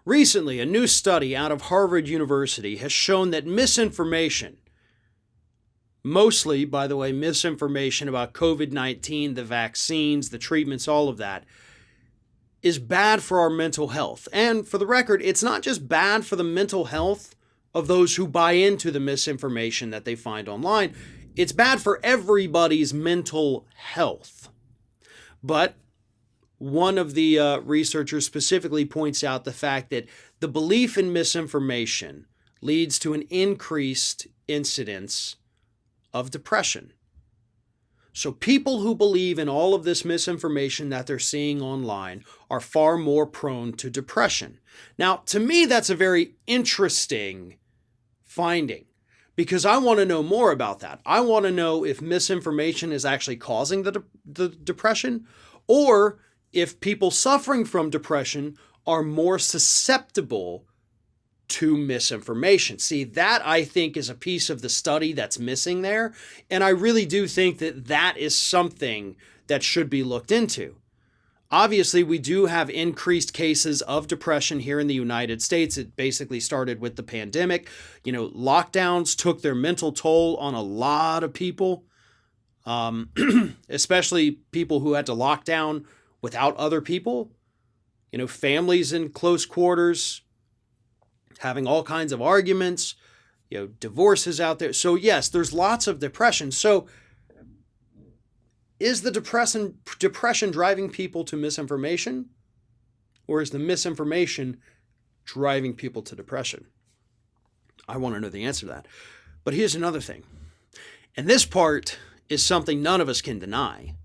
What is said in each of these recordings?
Recently, a new study out of Harvard University has shown that misinformation, mostly, by the way, misinformation about COVID-19, the vaccines, the treatments, all of that, is bad for our mental health. And for the record, it's not just bad for the mental health of those who buy into the misinformation that they find online. It's bad for everybody's mental health. But one of the researchers specifically points out the fact that the belief in misinformation leads to an increased incidence of depression. So people who believe in all of this misinformation that they're seeing online are far more prone to depression. Now, to me, that's a very interesting finding because I want to know more about that. I want to know if misinformation is actually causing the depression, or if people suffering from depression are more susceptible to misinformation. See, that I think is a piece of the study that's missing there. And I really do think that that is something that should be looked into. Obviously, we do have increased cases of depression here in the United States. It basically started with the pandemic. Lockdowns took their mental toll on a lot of people, especially people who had to lock down without other people. Families in close quarters, having all kinds of arguments, divorces out there. So yes, there's lots of depression. So is the depression driving people to misinformation? Or is the misinformation driving people to depression? I want to know the answer to that. But here's another thing. And this part is something none of us can deny.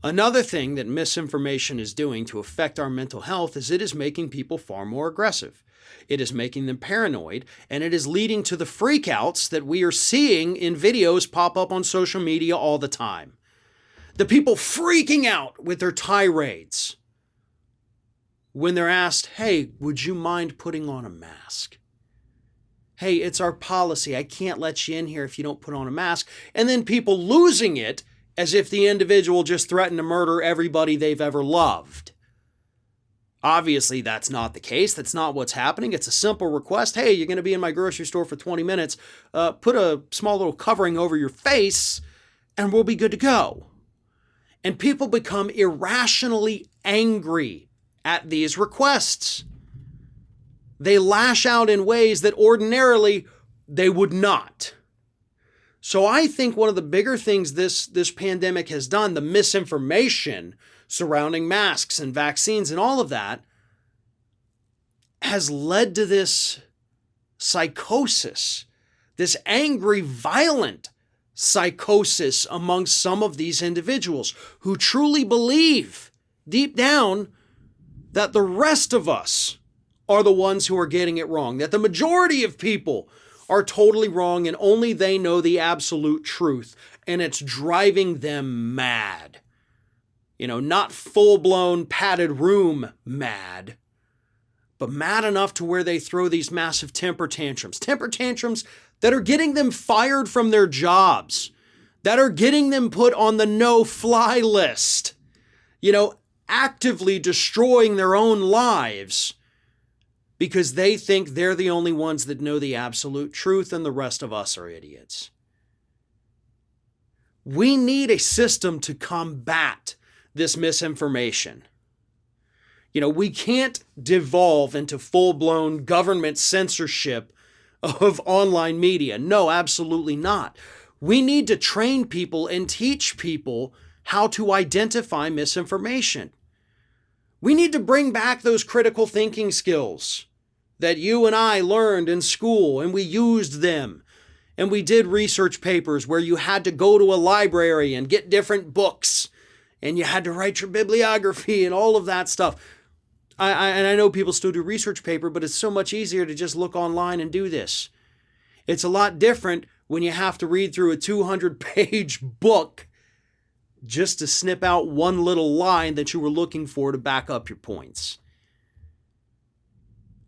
Another thing that misinformation is doing to affect our mental health is it is making people far more aggressive. It is making them paranoid, and it is leading to the freakouts that we are seeing in videos pop up on social media all the time. The people freaking out with their tirades when they're asked, hey, would you mind putting on a mask? Hey, it's our policy. I can't let you in here if you don't put on a mask. And then people losing it as if the individual just threatened to murder everybody they've ever loved. Obviously, that's not the case. That's not what's happening. It's a simple request. Hey, you're going to be in my grocery store for 20 minutes. Put a small little covering over your face and we'll be good to go. And people become irrationally angry at these requests. They lash out in ways that ordinarily they would not. So I think one of the bigger things this pandemic has done, the misinformation surrounding masks and vaccines and all of that, has led to this psychosis, this angry, violent psychosis among some of these individuals who truly believe deep down that the rest of us are the ones who are getting it wrong, that the majority of people are totally wrong and only they know the absolute truth, and it's driving them mad. Not full-blown padded room mad, but mad enough to where they throw these massive temper tantrums that are getting them fired from their jobs, that are getting them put on the no-fly list, actively destroying their own lives because they think they're the only ones that know the absolute truth and the rest of us are idiots. We need a system to combat this misinformation. We can't devolve into full-blown government censorship of online media. No, absolutely not. We need to train people and teach people how to identify misinformation. We need to bring back those critical thinking skills that you and I learned in school, and we used them. And we did research papers where you had to go to a library and get different books, and you had to write your bibliography and all of that stuff. I know people still do research paper, but it's so much easier to just look online and do this. It's a lot different when you have to read through a 200-page book just to snip out one little line that you were looking for to back up your points.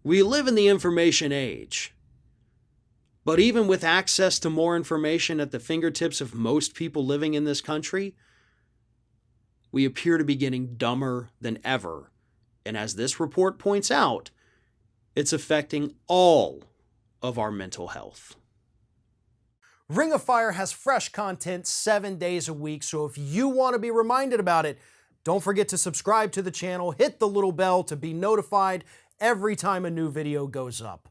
We live in the information age. But even with access to more information at the fingertips of most people living in this country, we appear to be getting dumber than ever. And as this report points out, It's affecting all of our mental health. Ring of Fire has fresh content 7 days a week, so if you want to be reminded about it, don't forget to subscribe to the channel, hit the little bell to be notified every time a new video goes up.